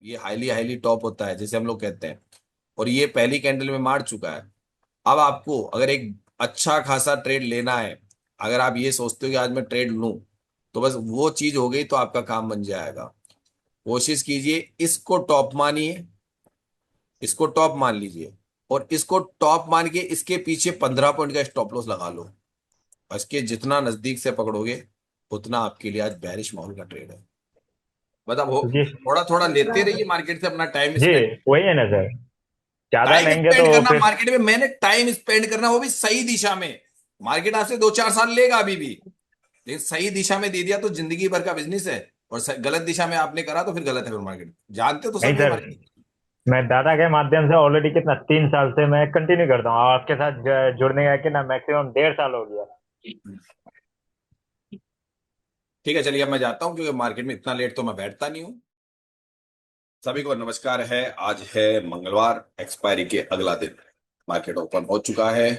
ये highly highly top होता है जैसे हम लोग कहते हैं, और ये पहली कैंडल में मार चुका है। अब आपको अगर एक अच्छा खासा ट्रेड लेना है, अगर आप ये सोचते हो कि आज मैं ट्रेड लूं, तो बस वो चीज हो गई तो आपका काम बन जाएगा। कोशिश कीजिए इसको टॉप मानिए, इसको टॉप मान लीजिए, और इसको टॉप मान के इसके पीछे 15 पॉइंट का स्टॉप लॉस लगा लो। और इसके जितना नजदीक से पकड़ोगे उतना आपके लिए आज बेरिश माहौल का ट्रेड है। मतलब हो, जी। थोड़ा थोड़ा लेते रहिए मार्केट से, अपना टाइम जी, स्पेंड। वही है ना सर। ज्यादा टाइम लेंगे तो स्पेंड करना फिर। मार्केट में, मैंने टाइम स्पेंड करना वो भी सही दिशा में। मार्केट आपसे 2-4 साल लेगा अभी भी, लेकिन सही दिशा में दे दिया तो जिंदगी भर का बिजनेस है। और गलत दिशा में आपने करा तो फिर गलत है। फिर मार्केट जानते तो नहीं सब ये सर, मार्केट। मैं दादा के माध्यम से ऑलरेडी कितना 3 साल से मैं कंटिन्यू करता हूँ, और आपके साथ जुड़ने का कितना मैक्सिमम 1.5 साल हो गया। ठीक है, चलिए अब मैं जाता हूँ क्योंकि मार्केट में इतना लेट तो मैं बैठता नहीं हूँ। सभी को नमस्कार है। आज है मंगलवार, एक्सपायरी के अगला दिन। मार्केट ओपन हो चुका है।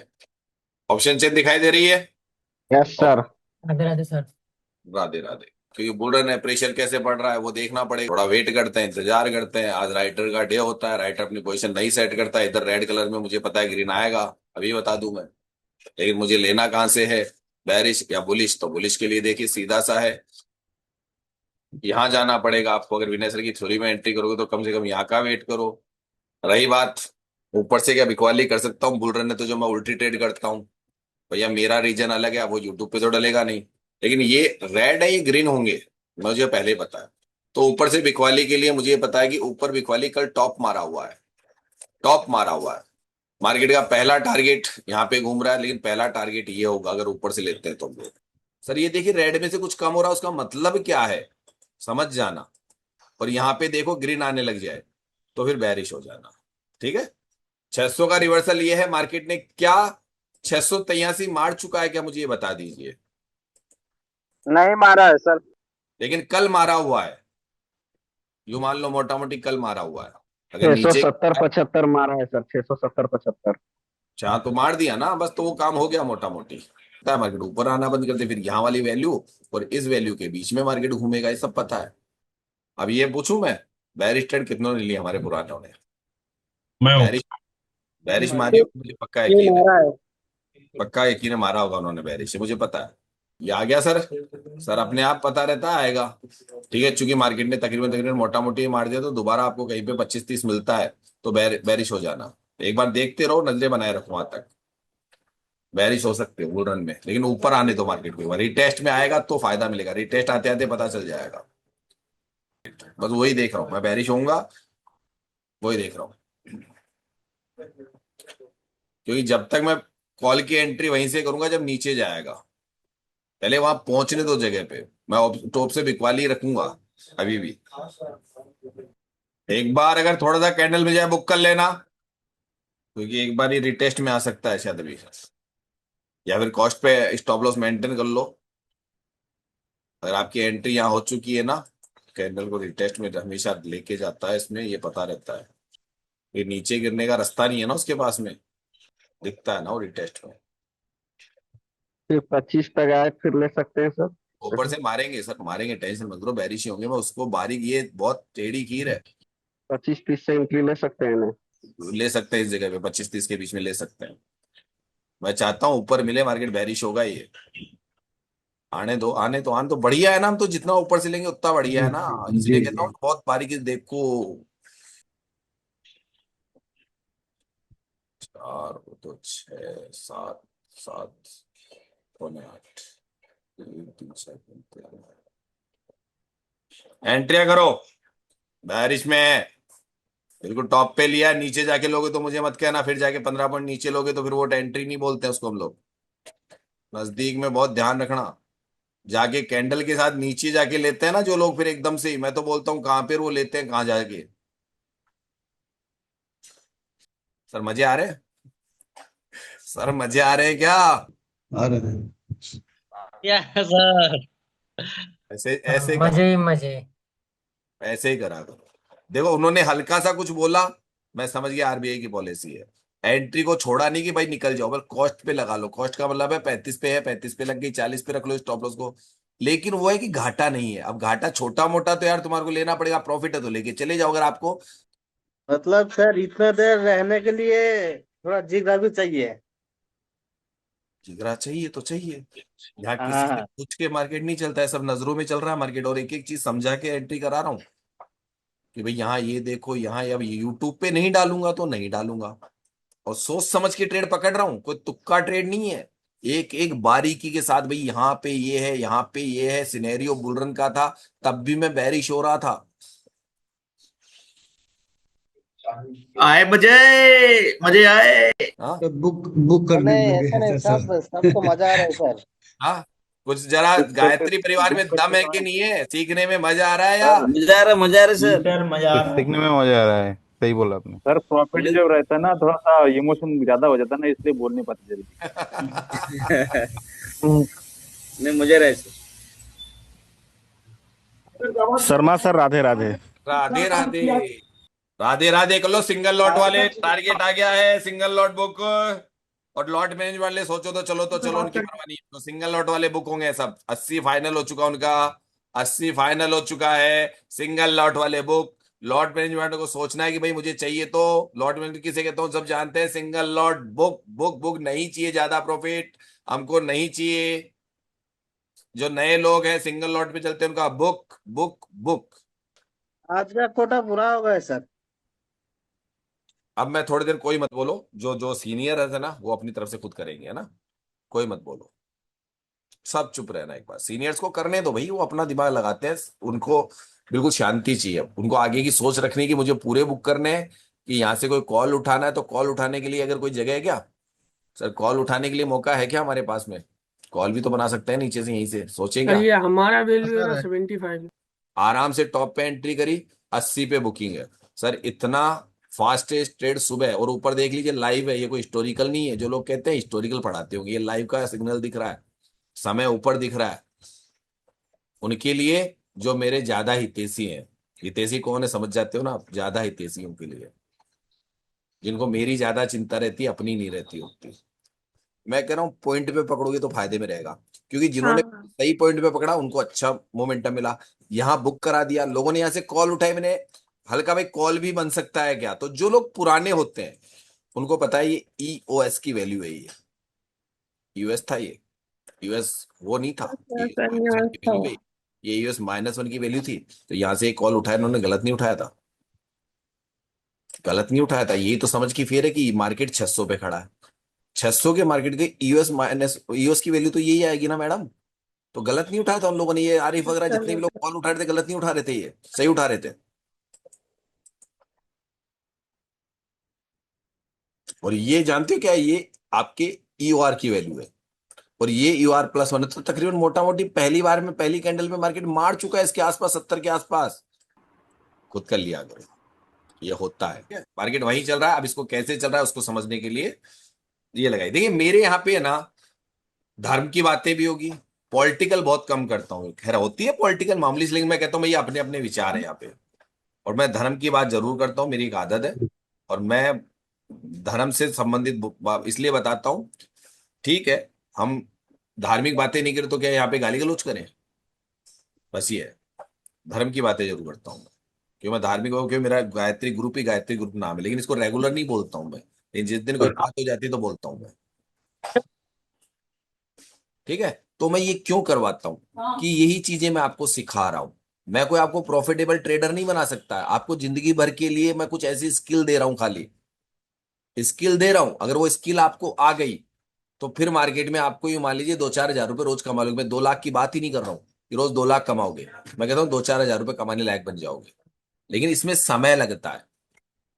ऑप्शन चेन दिखाई दे रही है। यस और सर। राधे राधे सर। राधे राधे। क्योंकि बुल रन है, प्रेशर कैसे बढ़ रहा है वो देखना पड़ेगा। थोड़ा वेट करते हैं, इंतजार करते हैं। आज राइटर का डे होता है, राइटर अपनी पोजीशन नहीं सेट करता है। इधर रेड कलर में मुझे पता है ग्रीन आएगा, अभी बता दूं मैं। लेकिन मुझे लेना कहां से है, बैरिश या बुलिश? तो बुलिश के लिए देखिए सीधा सा है, यहाँ जाना पड़ेगा आपको। अगर विनय सर की थ्योरी में एंट्री करोगे तो कम से कम यहाँ का वेट करो। रही बात ऊपर से क्या बिकवाली कर सकता हूँ बुल रन ने, तो जो मैं उल्टी ट्रेड करता हूँ, भैया मेरा रीजन अलग है, वो यूट्यूब पे तो डलेगा नहीं। लेकिन ये रेड है, ये ग्रीन होंगे, मुझे पहले ही पता है। तो ऊपर से बिकवाली के लिए मुझे पता है कि ऊपर बिकवाली कल टॉप मारा हुआ है, टॉप मारा हुआ है। मार्केट का पहला टारगेट यहाँ पे घूम रहा है, लेकिन पहला टारगेट ये होगा अगर ऊपर से लेते हैं तो हम लोग। सर ये देखिए रेड में से कुछ कम हो रहा है, उसका मतलब क्या है समझ जाना। और यहाँ पे देखो ग्रीन आने लग जाए तो फिर बैरिश हो जाना। ठीक है, 600 का रिवर्सल ये है। मार्केट ने क्या 683 मार चुका है क्या, मुझे ये बता दीजिए। नहीं मारा है सर। लेकिन कल मारा हुआ है, यूं मान लो मोटा मोटी कल मारा हुआ है। अगर छह सौ नीचे सत्तर पचहत्तर मारा है सर, 670 75। चाह तो मार दिया ना, बस तो वो काम हो गया मोटा मोटी। पता है मार्केट ऊपर आना बंद कर दे, फिर यहाँ वाली वैल्यू और इस वैल्यू के बीच में मार्केट घूमेगा, ये सब पता है। अब ये पूछूं मैं, बैरिश ट्रेड कितनों ने लिया हमारे पुरानों ने? मैं हूँ। बैरिश, बैरिश मारी ये होगी, मुझे पक्का ये यकीन है। मारा है। पक्का यकीन है मारा होगा उन्होंने बैरिश से, मुझे पता है। ये आ गया सर। सर अपने आप पता रहता है आएगा। ठीक है, चूंकि मार्केट ने तकरीबन तकरीबन मोटा मोटी मार दिया, तो दोबारा आपको कहीं पे 25-30 मिलता है तो बैरिश हो जाना। एक बार देखते रहो, नजरें बनाए रखो वहां तक। बैरिश हो सकते हो बुल रन में, लेकिन ऊपर आने दो मार्केट को। रिटेस्ट में आएगा तो फायदा मिलेगा, रिटेस्ट आते आते पता चल जाएगा। बस वही देख रहा हूँ मैं, बैरिश होऊंगा वही देख रहा हूँ। क्योंकि जब तक मैं कॉल की एंट्री वहीं से करूंगा जब नीचे जाएगा, पहले वहां पहुंचने दो जगह पे। मैं टॉप से बिकवाली रखूंगा अभी भी। एक बार अगर थोड़ा सा कैंडल में जाए बुक कर लेना, क्योंकि एक बार ये रिटेस्ट में आ सकता है शायद अभी। या फिर कॉस्ट पे स्टॉप लॉस मेंटेन कर लो। अगर आपकी एंट्री यहाँ हो चुकी है ना, कैंडल को रिटेस्ट में हमेशा लेके जाता है, इसमें ये पता रहता है। ये नीचे गिरने का रास्ता नहीं है ना उसके पास में, दिखता है ना वो रिटेस्ट में। फिर 25 तक आए फिर ले सकते हैं सर। ऊपर से मारेंगे सर, मारेंगे, टेंशन मत करो, बैरिश ही होंगे। मैं उसको बारीक, ये बहुत टेढ़ी खीर है। 25 30 से एंट्री ले सकते हैं ना। ले सकते हैं इस जगह पे, 25-30 के बीच में ले सकते हैं। मैं चाहता हूँ ऊपर मिले मार्केट, बैरिश होगा ये। आने दो, आने तो आने तो बढ़िया है ना, हम तो जितना ऊपर से लेंगे उतना बढ़िया है ना। जी इसलिए कहता जी। हूँ बहुत बारीकी से देखो। 4 2 6 7 7 पौने 8, 3 3 7 एंट्रिया करो बैरिश में। बिल्कुल टॉप पे लिया, नीचे जाके लोगे तो मुझे मत कहना, फिर जाके 15 पॉइंट नीचे लोगे तो फिर वो एंट्री नहीं बोलते हैं उसको हम लोग। नजदीक में बहुत ध्यान रखना। जाके कैंडल के साथ नीचे जाके लेते हैं ना जो लोग, फिर एकदम से ही मैं तो बोलता हूँ कहां पे वो लेते हैं, कहाँ जाके। सर मजे आ रहे हैं? सर मजे आ रहे हैं क्या? अरे क्या सर। ऐसे ऐसे करा, मजे ही मजे। ऐसे ही करा करो। देखो उन्होंने हल्का सा कुछ बोला, मैं समझ गया आरबीआई की पॉलिसी है। एंट्री को छोड़ा नहीं कि भाई निकल जाओ, पर कॉस्ट पे लगा लो। कॉस्ट का मतलब है 35 पे है, 35 पे लग गई, 40 पे रख लो स्टॉप लॉस को। लेकिन वो है कि घाटा नहीं है। अब घाटा छोटा मोटा तो यार तुम्हारे को लेना पड़ेगा, प्रॉफिट है तो लेके चले जाओ। अगर आपको मतलब सर इतना देर रहने के लिए थोड़ा जिगरा भी चाहिए। जिगरा चाहिए तो चाहिए। यहाँ किसी के हाँ। पूछ के मार्केट नहीं चलता है, सब नजरों में चल रहा है मार्केट, और एक एक चीज समझा के एंट्री करा रहा हूँ कि भाई यहाँ ये देखो, यहाँ अब यूट्यूब पे नहीं डालूंगा तो नहीं डालूंगा, और सोच समझ के ट्रेड पकड़ रहा हूँ, कोई तुक्का ट्रेड नहीं है। एक एक बारीकी के साथ, भाई यहाँ पे ये है, यहाँ पे ये है, सिनेरियो बुलरन का था तब भी मैं बेरिश हो रहा था। आए मजे, मजे आए। हाँ तो बुक बुक कर नहीं लगे ऐसा नहीं, ऐसा सर। सब सबको मजा आ रहा है सर। हाँ, कुछ जरा बुक करते गायत्री परिवार में बुक करते दम है कि समय नहीं है, सीखने में मजा आ रहा है या? मजा आ रहा, मजा आ रहा सर। सर मजा आ कुछ रहा है। सीखने में मजा आ रहा है, सही बोला आपने। सर प्रॉफिट जब रहता है ना, थोड़ा सा इमोशन ज्यादा हो जाता है ना, इसलिए बोल नहीं पाते जल्दी। नहीं मजा आ रहा है सर। शर्मा सर, राधे राधे। राधे राधे। राधे राधे कर लो। सिंगल लॉट वाले टारगेट आ गया है, सिंगल लॉट बुक। और लॉट मैनेज वाले सोचो तो चलो, तो चलो, उनकी परवाह नहीं है। तो सिंगल लॉट वाले बुक होंगे सब। 80 फाइनल हो चुका उनका, 80 फाइनल हो चुका है सिंगल लॉट वाले बुक। लॉट मैनेजमेंट को सोचना है कि भाई मुझे चाहिए, तो लॉट मैनेजमेंट किसे कहते हो सब जानते हैं। Single lot book book book, नहीं चाहिए ज्यादा प्रॉफिट हमको, नहीं चाहिए। जो नए लोग हैं सिंगल लॉट पे चलते हैं, उनका बुक बुक बुक। आज का कोटा पूरा हो गया सर। अब मैं थोड़ी देर कोई मत बोलो, जो जो सीनियर है ना वो अपनी तरफ से खुद करेंगे, है ना। कोई मत बोलो, सब चुप रहना एक बार। सीनियर्स को करने दो भाई, वो अपना दिमाग लगाते हैं, उनको बिल्कुल शांति चाहिए। उनको आगे की सोच रखने की, मुझे पूरे बुक करने हैं कि यहाँ से कोई कॉल उठाना है तो कॉल उठाने के लिए अगर कोई जगह है क्या सर, कॉल उठाने के लिए मौका है क्या हमारे पास में? कॉल भी तो बना सकते हैं नीचे से, यहीं से सोचें क्या। ये हमारा वैल्यू है ना 75। आराम से टॉप पे एंट्री करी, 80 पे बुकिंग है सर। इतना फास्टेस्ट ट्रेड सुबह, और ऊपर देख लीजिए लाइव है, ये कोई हिस्टोरिकल नहीं है। जो लोग कहते हैं हिस्टोरिकल पढ़ाते होंगे, ये लाइव का सिग्नल दिख रहा है, समय ऊपर दिख रहा है। उनके लिए जो मेरे ज्यादा हितैषी हैं, हितैषी कौन है समझ जाते हो ना आप, ज्यादा हितैषियों के लिए, जिनको मेरी ज्यादा चिंता रहती है, अपनी नहीं रहती होती। मैं कह रहा हूँ पॉइंट पे पकड़ोगे तो फायदे में रहेगा, क्योंकि जिन्होंने हाँ सही पॉइंट पे पकड़ा उनको अच्छा मोमेंटम मिला। यहाँ बुक करा दिया लोगों ने, यहाँ से कॉल उठाई मैंने, हल्का भाई कॉल भी बन सकता है क्या। तो जो लोग पुराने होते हैं उनको पता है ये ईओएस की वैल्यू है, ये यूएस था, ये यूएस वो नहीं था, ये -1 की वैल्यू है, ये यूएस -1 की वैल्यू थी। तो यहाँ से एक कॉल उठाया इन्होंने, गलत नहीं उठाया था, गलत नहीं उठाया था। यही तो समझ की फेर है कि मार्केट 600 पे खड़ा है, 600 के मार्केट के यूएस की वैल्यू तो यही आएगी ना मैडम। तो गलत नहीं उठाया था उन लोगों ने, ये आरिफ वगैरह जितने भी लोग कॉल उठा रहे थे गलत नहीं उठा रहे थे, ये सही उठा रहे थे। और ये जानते हो क्या है? ये आपके ईओआर की वैल्यू है, और ये यूआर +1 है। तो तकरीबन मोटा मोटी पहली बार में पहली कैंडल में मार्केट मार चुका है इसके आसपास, 70 के आसपास। खुद कर लिया करो, ये होता है। मार्केट वहीं चल रहा है, अब इसको कैसे चल रहा है उसको समझने के लिए ये लगाई। देखिए मेरे यहाँ पे है ना, धर्म की बातें भी होगी, पॉलिटिकल बहुत कम करता हूँ। खैर होती है पॉलिटिकल मामूली, लेकिन मैं कहता हूँ भैया अपने अपने विचार है यहाँ पे, और मैं धर्म की बात जरूर करता हूँ, मेरी एक आदत है। और मैं धर्म से संबंधित इसलिए बताता हूँ, ठीक है हम धार्मिक बातें नहीं करें तो क्या यहाँ पे गाली गलौज करें? बस ये है, धर्म की बातें जरूर करता हूँ मैं, क्यों मैं धार्मिक हूँ, क्यों मेरा गायत्री ग्रुप ही गायत्री ग्रुप नाम है, लेकिन इसको रेगुलर नहीं बोलता हूँ मैं, लेकिन जिस दिन कोई बात हो जाती है तो बोलता हूँ मैं। ठीक है, तो मैं ये क्यों करवाता हूँ कि यही चीजें मैं आपको सिखा रहा हूँ। मैं कोई आपको प्रॉफिटेबल ट्रेडर नहीं बना सकता, आपको जिंदगी भर के लिए मैं कुछ ऐसी स्किल दे रहा हूँ, खाली स्किल दे रहा हूँ। अगर वो स्किल आपको आ गई तो फिर मार्केट में आपको ये मान लीजिए 2-4 हज़ार रुपए रोज कमा लोगे। मैं 2 लाख की बात ही नहीं कर रहा हूँ कि रोज 2 लाख कमाओगे, मैं कहता हूँ 2-4 हज़ार रुपए कमाने लायक बन जाओगे, लेकिन इसमें समय लगता है।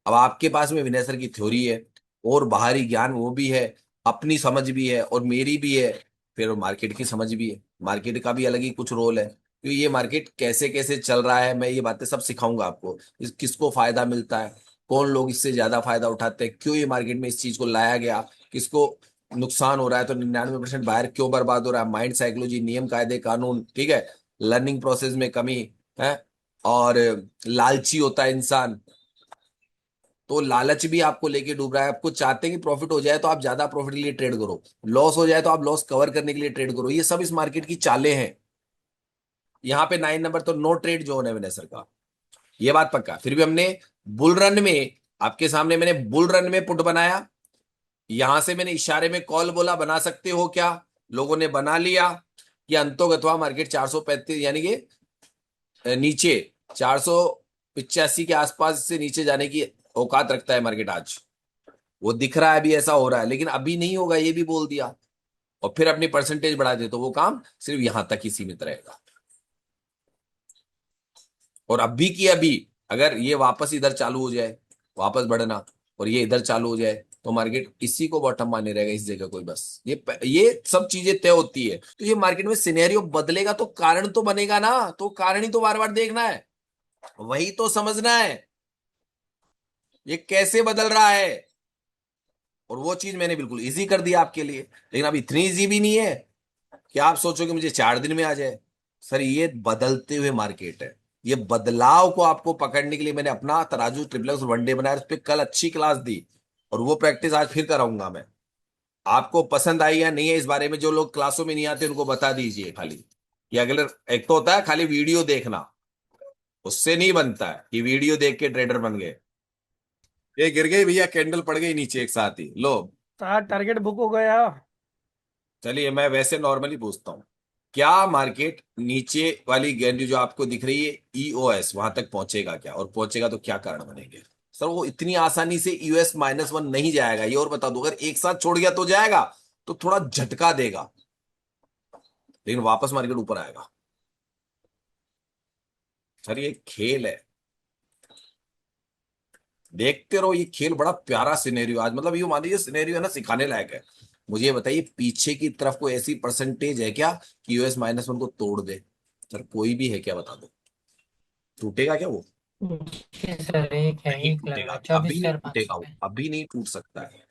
अब आपके पास में विनय सर की थ्योरी है, और बाहरी ज्ञान वो भी है, अपनी समझ भी है और मेरी भी है, फिर मार्केट की समझ भी है। मार्केट का भी अलग ही कुछ रोल है, क्योंकि ये मार्केट कैसे कैसे चल रहा है मैं ये बातें सब सिखाऊंगा आपको। किसको फायदा मिलता है, कौन लोग इससे ज्यादा फायदा उठाते हैं, क्यों ये मार्केट में इस चीज को लाया गया, किसको नुकसान हो रहा है, तो 99% बाहर क्यों बर्बाद हो रहा है, माइंड साइकोलॉजी, नियम कायदे कानून, ठीक है, लर्निंग प्रोसेस में कमी है, और लालची होता है इंसान, तो लालच भी आपको लेके डूब रहा है। आपको चाहते हैं कि प्रॉफिट हो जाए तो आप ज्यादा प्रॉफिट के लिए ट्रेड करो, लॉस हो जाए तो आप लॉस कवर करने के लिए ट्रेड करो। ये सब इस मार्केट की चालें हैं, यहाँ पे 9 नंबर तो नो ट्रेड जोन है विनय सर का, ये बात पक्का। फिर भी हमने बुल रन में, आपके सामने मैंने बुल रन में पुट बनाया, यहां से मैंने इशारे में कॉल बोला बना सकते हो क्या, लोगों ने बना लिया कि अंतोगत्वा मार्केट 435 यानी कि नीचे 485 के आसपास से नीचे जाने की औकात रखता है मार्केट आज, वो दिख रहा है, अभी ऐसा हो रहा है, लेकिन अभी नहीं होगा ये भी बोल दिया, और फिर अपनी परसेंटेज बढ़ा दे तो वो काम सिर्फ यहां तक ही सीमित रहेगा। और अभी की अभी अगर ये वापस इधर चालू हो जाए, वापस बढ़ना, और ये इधर चालू हो जाए, तो मार्केट इसी को बॉटम माने रहेगा, इस जगह कोई बस ये सब चीजें तय होती है। तो ये मार्केट में सिनेरियो बदलेगा तो कारण तो बनेगा ना, तो कारण ही तो बार बार देखना है, वही तो समझना है ये कैसे बदल रहा है, और वो चीज मैंने बिल्कुल इजी कर दिया आपके लिए। लेकिन अब इतनी इजी भी नहीं है कि आप सोचो कि मुझे 4 दिन में आ जाए। सर ये बदलते हुए मार्केट है, ये बदलाव को आपको पकड़ने के लिए मैंने अपना तराजू ट्रिपलेक्स वनडे बनाया, उस पर कल अच्छी क्लास दी, और वो प्रैक्टिस आज फिर कराऊंगा मैं। आपको पसंद आई या नहीं है इस बारे में, जो लोग क्लासों में नहीं आते उनको बता दीजिए खाली कि अगले, एक तो होता है खाली वीडियो देखना, उससे नहीं बनता है कि वीडियो देख के ट्रेडर बन गए। ये गिर गई भैया, कैंडल पड़ गई नीचे एक साथ ही, लो। सर टारगेट बुक हो गया। चलिए मैं वैसे नॉर्मली पूछता हूँ, क्या मार्केट नीचे वाली गैंडी जो आपको दिख रही है ईओएस वहां तक पहुंचेगा क्या, और पहुंचेगा तो क्या कारण बनेंगे? सर वो इतनी आसानी से यूएस -1 नहीं जाएगा, ये और बता दो। अगर एक साथ छोड़ गया तो जाएगा, तो थोड़ा झटका देगा, लेकिन वापस मार्केट ऊपर आएगा। सर ये खेल है, देखते रहो, ये खेल बड़ा प्यारा सिनेरियो आज, मतलब ये मान लीजिए सिनेरियो है ना, सिखाने लायक है। मुझे ये बताइए पीछे की तरफ कोई ऐसी परसेंटेज है क्या कि यूएस -1 को तोड़ दे? सर कोई भी है क्या, बता दो। टूटेगा क्या वो? सर एक है, नहीं एक लग टूटेगा, रहा है अभी नहीं 24,500 टूटेगा वो, पे। अभी नहीं टूट सकता है।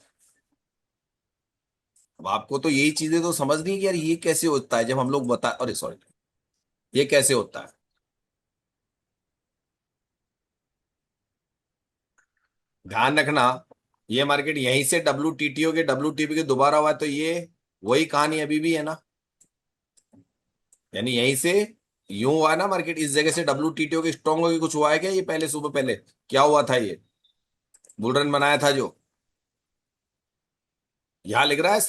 अब आपको तो यही चीजें तो समझनी है कि यार ये कैसे होता है, जब हम लोग बता, अरे सॉरी, ये कैसे होता है। ध्यान रखना, ये मार्केट यहीं से WTTO के WTP के दोबारा हुआ, तो ये वही कहानी अभी भी है ना, यानी यहीं से यूं हुआ ना मार्केट, इस जगह से WTTO के स्ट्रॉन्ग होके कुछ हुआ है क्या? ये पहले सुबह पहले क्या हुआ था, ये बुल रन बनाया था जो, यहां लिख रहा है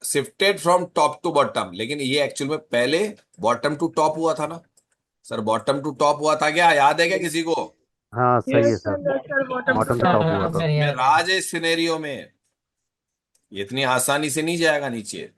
shifted from top to bottom, लेकिन ये एक्चुअल में पहले बॉटम टू टॉप हुआ था ना। सर बॉटम टू टॉप हुआ था क्या, याद है क्या किसी को? हाँ सही है sir, bottom to sir top हुआ हाँ था। सर, मैं याद है। राज है इस सिनेरियो में, ये इतनी आसानी से नहीं जाएगा नीचे।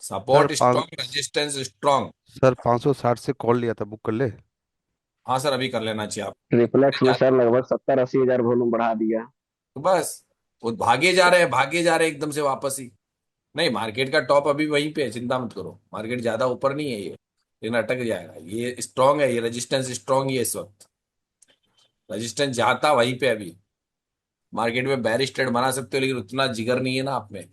Sir support strong, resistance strong. Sir 560 से कॉल लिया था, बुक कर ले। हाँ सर अभी कर लेना चाहिए आप। ट्रिपलेक्स में सर लगभग 70-80 हजार वॉल्यूम बढ़ा दिया। तो बस वो भागे जा रहे हैं, भागे जा रहे हैं एकदम से वापस ही। नहीं मार्केट का टॉप अभी वहीं पे है, चिंता मत करो, मार्केट ज्यादा ऊपर नहीं है ये, लेकिन अटक जाएगा। ये स्ट्रांग है, ये रेजिस्टेंस स्ट्रांग ही है इस वक्त, रेजिस्टेंस जाता वहीं पे अभी। मार्केट में बेरिश ट्रेड बना सकते हो, लेकिन उतना जिगर नहीं है ना आप में,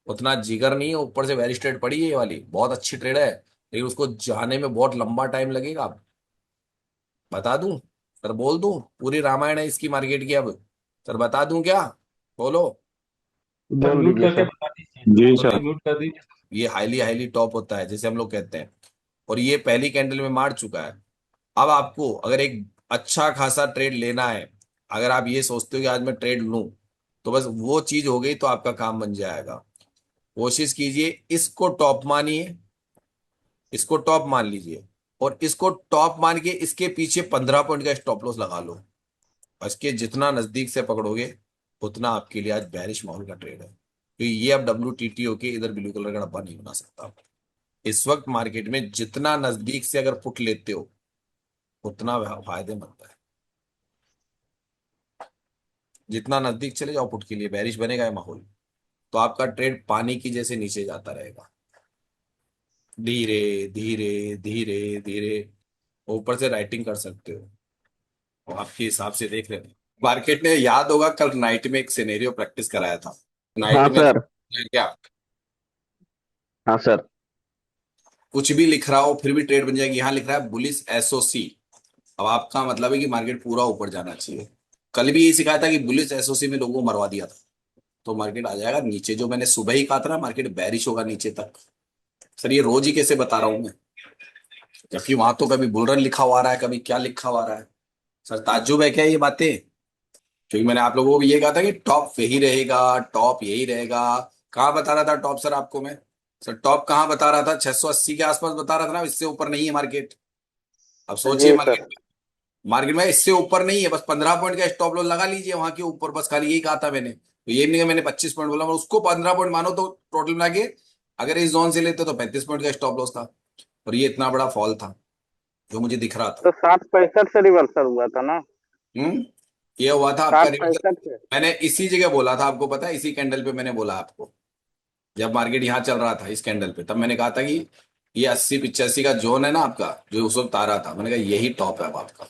उतना जिगर नहीं है। ऊपर से बेरिश ट्रेड पड़ी है, ये वाली बहुत अच्छी ट्रेड है, लेकिन उसको जाने में बहुत लंबा टाइम लगेगा। बता दूं सर, बोल दूं, पूरी रामायण है इसकी मार्केट की अब। सर बता दूं क्या, बोलो। बोल दीजिए सर। जी तो सर। देखो, ये हाईली हाईली टॉप होता है जैसे हम लोग कहते हैं, और ये पहली कैंडल में मार चुका है। अब आपको अगर एक अच्छा खासा ट्रेड लेना है, अगर आप ये सोचते हो कि आज मैं ट्रेड लूं, तो बस वो चीज हो गई तो आपका काम बन जाएगा। कोशिश कीजिए इसको टॉप मानिए, इसको टॉप मान लीजिए, और इसको टॉप मान के इसके पीछे 15 पॉइंट का स्टॉप लॉस लगा लो। और इसके जितना नजदीक से पकड़ोगे उतना आपके लिए आज बेरिश माहौल का ट्रेड है, क्योंकि ये अब WTT होके इधर ब्लू कलर का डब्बा नहीं बना सकता। इस वक्त मार्केट में जितना नजदीक से अगर पुट लेते हो उतना फायदेमंद है। जितना नजदीक चले जाओ पुट के लिए, बेरिश बनेगा ये माहौल, तो आपका ट्रेड पानी की जैसे नीचे जाता रहेगा, धीरे धीरे धीरे धीरे ऊपर से राइटिंग कर सकते हो। और आपके हिसाब से देख रहे हैं मार्केट ने, याद होगा कल नाइट में एक सिनेरियो प्रैक्टिस कराया था हाँ नाइट में। सर। क्या हाँ सर। कुछ भी लिख रहा हो फिर भी ट्रेड बन जाएगी। यहाँ लिख रहा है बुलिश SOC। अब आपका मतलब है कि मार्केट पूरा ऊपर जाना चाहिए। कल भी यही सिखाया था कि बुलिश SOC में लोगों को मरवा दिया था, तो मार्केट आ जाएगा नीचे। जो मैंने सुबह ही कहा था ना मार्केट बेरिश होगा नीचे तक। सर ये रोज ही कैसे बता रहा हूं मैं, जबकि वहां तो कभी बुलरन लिखा हुआ रहा है, कभी क्या लिखा हुआ रहा है। सर ताज्जुब है क्या ये बातें? क्योंकि मैंने आप लोगों को भी ये कहा था कि टॉप यही रहेगा, टॉप यही रहेगा। कहाँ बता रहा था टॉप सर आपको मैं? सर टॉप कहाँ बता रहा था? 680 के आसपास बता रहा था ना, इससे ऊपर नहीं है मार्केट। अब सोचिए जी मार्केट सर। मार्केट में इससे ऊपर नहीं है, बस 15 पॉइंट का स्टॉप लॉस लगा लीजिए वहां के ऊपर, बस खाली यही कहा था मैंने। तो ये नहीं कि मैंने 25 पॉइंट बोला, उसको 15 पॉइंट मानो तो टोटल मिला के अगर इस जोन से लेते तो 35 पॉइंट का स्टॉप लॉस था। और ये इतना बड़ा फॉल था जो मुझे दिख रहा था। तो 60-65 से रिवर्सल हुआ था ना? ये हुआ था आपका 60-65 से। मैंने इसी जगह बोला था आपको, पता है इसी कैंडल पे मैंने बोला आपको, जब मार्केट यहाँ चल रहा था इस कैंडल पे, तब मैंने कहा था कि ये 80-85 का जोन है ना आपका, जो उस वक्त आ रहा था, मैंने कहा यही टॉप है अब आपका,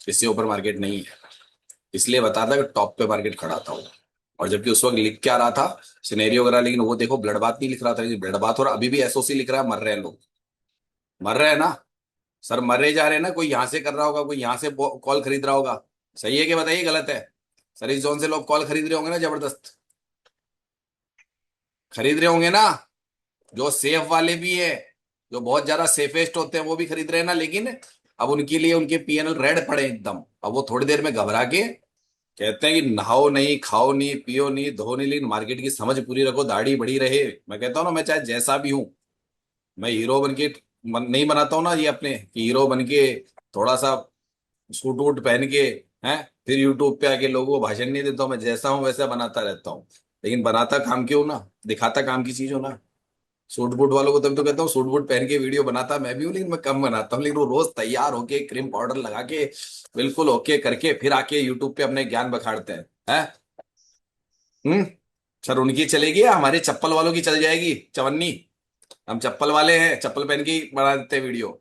इससे ऊपर मार्केट नहीं है। इसलिए बता था कि टॉप पे मार्केट खड़ा था वो। और जबकि उस वक्त लिख क्या रहा था सिनेरियो वगैरह, लेकिन वो देखो ब्लड बात नहीं लिख रहा था, ब्लड बात हो रहा, अभी भी SOC लिख रहा है, मर रहे हैं लोग, मर रहे हैं ना सर, मरे जा रहे हैं ना। कोई यहाँ से कर रहा होगा, कोई यहाँ से कॉल खरीद रहा होगा, सही है कि बताइए गलत है? सर इस जोन से लोग कॉल खरीद रहे होंगे ना, जबरदस्त खरीद रहे होंगे ना। जो सेफ वाले भी है, जो बहुत ज्यादा सेफेस्ट होते हैं वो भी खरीद रहे हैं ना। लेकिन अब उनके लिए उनके PNL रेड पड़े एकदम। अब वो थोड़ी देर में घबरा के कहते हैं कि नहाओ नहीं, खाओ नहीं, पियो नहीं, धो नहीं, लेकिन मार्केट की समझ पूरी रखो, दाढ़ी बड़ी रहे। मैं कहता हूँ ना, मैं चाहे जैसा भी हूं, मैं हीरो बन के नहीं बनाता हूँ ना ये अपने, कि हीरो बन के थोड़ा सा सूट वूट पहन के हैं फिर यूट्यूब पे आके लोगों को भाषण नहीं देता हूँ। मैं जैसा हूँ वैसा बनाता रहता हूँ, लेकिन बनाता काम क्यों ना, दिखाता काम की चीज हो ना। सूट बूट वालों को तब तो कहता हूँ सूट बूट पहन के वीडियो बनाता मैं भी हूँ, लेकिन मैं कम बनाता हूँ। लेकिन वो रोज तैयार होके क्रीम पाउडर लगा के बिल्कुल ओके करके फिर आके यूट्यूब पे अपने ज्ञान बखाड़ते हैं। हम्म सर उनकी चलेगी या हमारे चप्पल वालों की चल जाएगी चवन्नी? हम चप्पल वाले हैं, चप्पल पहन के ही बना देते हैं वीडियो।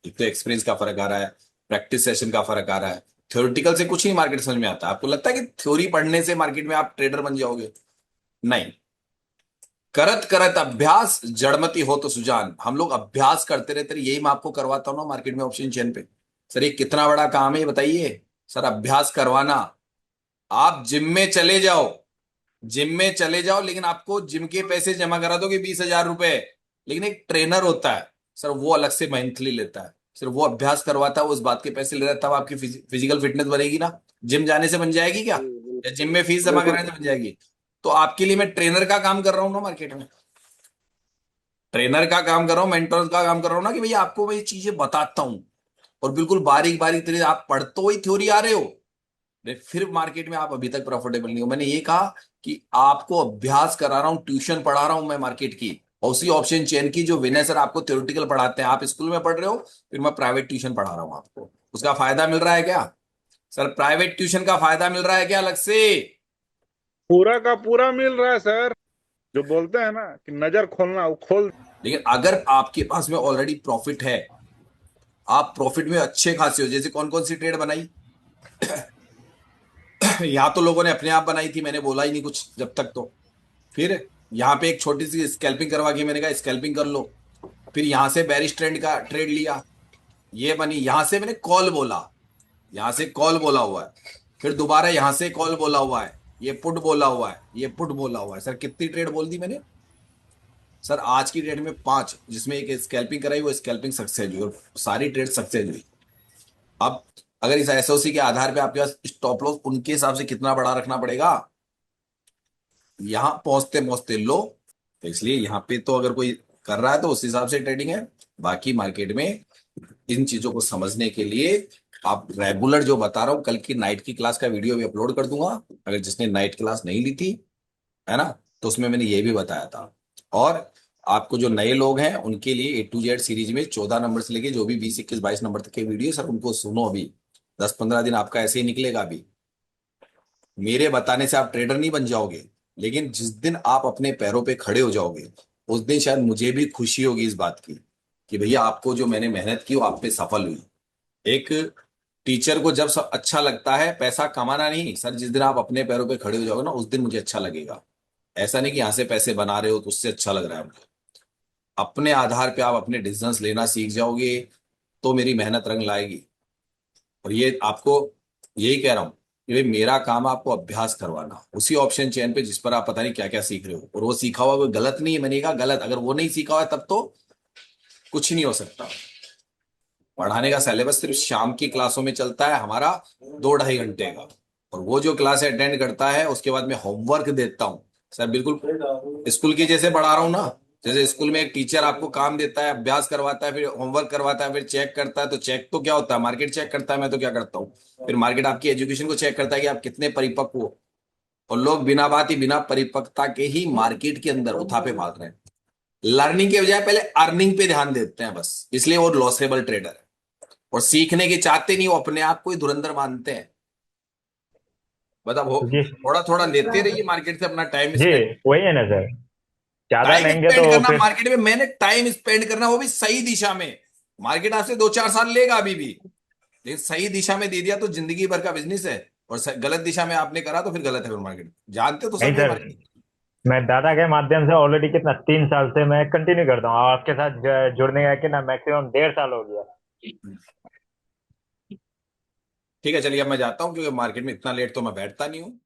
एक तो एक्सपीरियंस का फर्क आ रहा है, प्रैक्टिस सेशन का फर्क आ रहा है। थ्योरेटिकल से कुछ नहीं मार्केट समझ में आता। आपको लगता है कि थ्योरी पढ़ने से मार्केट में आप ट्रेडर बन जाओगे? नहीं। करत करत अभ्यास जड़मती हो तो सुजान। हम लोग अभ्यास करते रहते, यही मैं आपको करवाता हूं ना मार्केट में ऑप्शन चेन पे। सर ये कितना बड़ा काम है ये बताइए सर, अभ्यास करवाना। आप जिम में चले जाओ, जिम में चले जाओ, लेकिन आपको जिम के पैसे जमा करा दोगे 20,000 रुपए, लेकिन एक ट्रेनर होता है सर, वो अलग से मंथली लेता है। सर वो अभ्यास करवाता है, वो उस बात के पैसे ले रहा है, तब आपकी फिजिकल फिटनेस बनेगी ना। जिम जाने से बन जाएगी क्या, या जिम में फीस जमा कराने से बन जाएगी? तो आपके लिए मैं ट्रेनर का काम कर रहा हूं ना मार्केट में, ट्रेनर का काम कर रहा हूं, मेंटर का काम कर रहा हूं ना, कि भैया आपको मैं ये चीजें बताता हूं और बिल्कुल बारीक बारीक तरीके। आप पढ़ तो वही थ्योरी आ रहे हो, फिर मार्केट में आप अभी तक प्रॉफिटेबल नहीं हो। मैंने ये कहा कि आपको अभ्यास करा रहा हूं, ट्यूशन पढ़ा रहा हूं मैं मार्केट की, और उसी ऑप्शन चेन की जो विनय सर आपको थ्योरेटिकल पढ़ाते हैं। आप स्कूल में पढ़ रहे हो, फिर मैं प्राइवेट ट्यूशन पढ़ा रहा हूं आपको। उसका फायदा मिल रहा है क्या सर? प्राइवेट ट्यूशन का फायदा मिल रहा है क्या अलग से? पूरा का पूरा मिल रहा है सर। जो बोलते हैं ना कि नजर खोलना, वो खोल। लेकिन अगर आपके पास में ऑलरेडी प्रॉफिट है, आप प्रॉफिट में अच्छे खासे हो, जैसे कौन कौन सी ट्रेड बनाई यहाँ तो लोगों ने अपने आप बनाई थी, मैंने बोला ही नहीं कुछ जब तक। तो फिर यहाँ पे एक छोटी सी स्कैल्पिंग करवा के मैंने कहा स्कैल्पिंग कर लो। फिर यहां से बेरिश ट्रेंड का ट्रेड लिया, ये बनी। यहां से मैंने कॉल बोला, यहां से कॉल बोला हुआ है, फिर दोबारा यहां से कॉल बोला हुआ है, ये पुट बोला हुआ है, ये पुट बोला हुआ है। सर कितनी ट्रेड बोल दी मैंने सर? आज की डेट में 5, जिसमें एक स्कैल्पिंग कराई, वो स्कैल्पिंग सक्सेस हुई और सारी ट्रेड सक्सेस हुई। अब अगर इस SOC के आधार पे आपके पास स्टॉप लॉस उनके हिसाब से कितना बड़ा रखना पड़ेगा, यहां पहुंचते पहुंचते लो। तो इसलिए यहां पे तो अगर कोई कर रहा है तो उस हिसाब से ट्रेडिंग है। बाकी मार्केट में इन चीजों को समझने के लिए आप रेगुलर जो बता रहा हूँ, कल की नाइट की क्लास का वीडियो भी अपलोड कर दूंगा, अगर जिसने नाइट क्लास नहीं ली थी, है ना, तो उसमें मैंने ये भी बताया था। और आपको जो नए लोग हैं उनके लिए A to Z सीरीज में 14 नंबर से लेके जो भी 20, 21, 22 नंबर तक के वीडियो सर उनको सुनो। अभी 10-15 दिन आपका ऐसे ही निकलेगा। अभी मेरे बताने से आप ट्रेडर नहीं बन जाओगे, लेकिन जिस दिन आप अपने पैरों पे खड़े हो जाओगे उस दिन शायद मुझे भी खुशी होगी इस बात की कि भैया आपको जो मैंने मेहनत की वो आप पे सफल हुई। एक टीचर को जब सब अच्छा लगता है, पैसा कमाना नहीं सर, जिस दिन आप अपने पैरों पे खड़े हो जाओगे ना उस दिन मुझे अच्छा लगेगा। ऐसा नहीं कि यहां से पैसे बना रहे हो तो उससे अच्छा लग रहा है मुझे। अपने आधार पे आप अपने डिसीजंस लेना सीख जाओगे तो मेरी मेहनत रंग लाएगी। और ये आपको यही कह रहा हूँ कि भाई मेरा काम है आपको अभ्यास करवाना उसी ऑप्शन चेन पे जिस पर आप पता नहीं क्या क्या सीख रहे हो, और वो सीखा हुआ कोई गलत नहीं है। मैंने कहा गलत, अगर वो नहीं सीखा हुआ है तब तो कुछ नहीं हो सकता। पढ़ाने का सिलेबस सिर्फ शाम की क्लासों में चलता है हमारा 2-2.5 घंटे का, और वो जो क्लास अटेंड करता है उसके बाद मैं होमवर्क देता हूँ सर, बिल्कुल स्कूल की जैसे पढ़ा रहा हूँ ना। जैसे स्कूल में एक टीचर आपको काम देता है, अभ्यास करवाता है, फिर होमवर्क करवाता है, फिर चेक करता है। तो चेक तो क्या होता है, मार्केट चेक करता है, मैं तो क्या करता हूँ, फिर मार्केट आपकी एजुकेशन को चेक करता है कि आप कितने परिपक्व हो। और लोग बिना बात ही बिना परिपक्वता के ही मार्केट के अंदर उठापे भाग रहे हैं। लर्निंग के बजाय पहले अर्निंग पे ध्यान देते हैं बस, इसलिए वो लॉसेबल ट्रेडर है। और सीखने की चाहते नहीं, वो अपने आप को ही धुरंधर मानते हैं। मतलब हो जी थोड़ा थोड़ा लेते रहिए मार्केट से अपना टाइम जी, स्पेंड। वही है ना सर, ज्यादा टाइम लेंगे स्पेंड तो करना फिर। मार्केट में, मैंने टाइम स्पेंड करना वो भी सही दिशा में। मार्केट आपसे 2-4 साल लेगा अभी भी, लेकिन सही दिशा में दे दिया तो जिंदगी भर का बिजनेस है। और गलत दिशा में आपने करा तो फिर गलत है। फिर मार्केट जानते हो तो नहीं सब ये सर, मार्केट। मैं दादा के माध्यम से ऑलरेडी कितना 3 साल से मैं कंटिन्यू करता हूँ, और आपके साथ जुड़ने का कितना मैक्सिमम 1.5 साल हो गया। ठीक है चलिए अब मैं जाता हूँ, क्योंकि मार्केट में इतना लेट तो मैं बैठता नहीं हूँ।